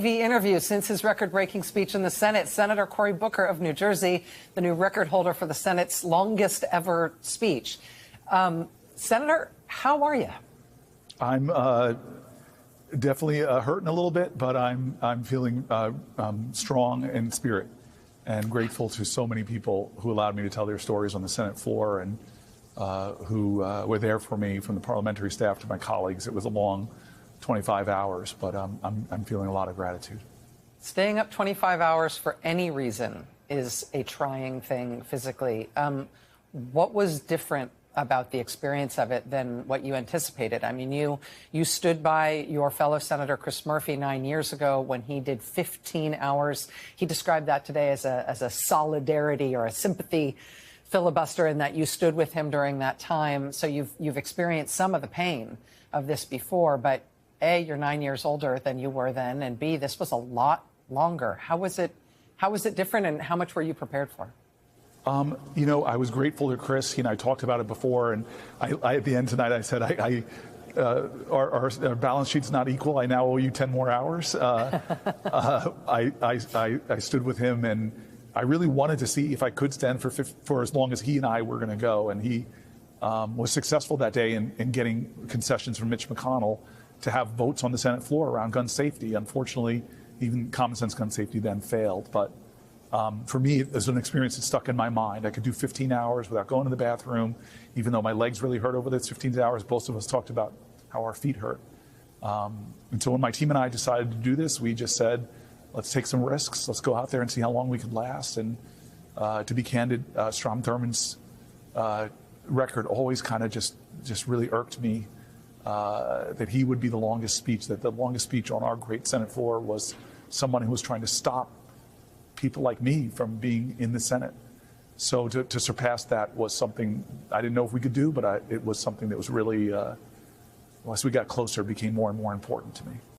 TV interview since his record-breaking speech in the Senate. Senator Cory Booker of New Jersey, the new record holder for the Senate's longest ever speech. Senator, how are you? I'm definitely hurting a little bit, but I'm feeling strong in spirit and grateful to so many people who allowed me to tell their stories on the Senate floor and who were there for me, from the parliamentary staff to my colleagues. It was a long 25 hours, but I'm feeling a lot of gratitude. Staying up 25 hours for any reason is a trying thing physically. What was different about the experience of it than what you anticipated? I mean, you stood by your fellow Senator Chris Murphy 9 years ago when he did 15 hours. He described that today as a solidarity or a sympathy filibuster, in that you stood with him during that time. So you've experienced some of the pain of this before, but A, you're 9 years older than you were then, and B, this was a lot longer. How was it different, and how much were you prepared for? You know, I was grateful to Chris. He and I talked about it before, and I at the end tonight, I said, our balance sheet's not equal. I now owe you 10 more hours. I stood with him, and I really wanted to see if I could stand for as long as he and I were going to go. And he was successful that day in getting concessions from Mitch McConnell to have votes on the Senate floor around gun safety. Unfortunately, even common sense gun safety then failed. But for me, it was an experience that stuck in my mind. I could do 15 hours without going to the bathroom, even though my legs really hurt over those 15 hours. Both of us talked about how our feet hurt. And so when my team and I decided to do this, we just said, let's take some risks. Let's go out there and see how long we could last. And to be candid, Strom Thurmond's record always kind of just really irked me, that he would be the longest speech, that the longest speech on our great Senate floor was someone who was trying to stop people like me from being in the Senate. So to surpass that was something I didn't know if we could do, but it was something that was really, as we got closer, became more and more important to me.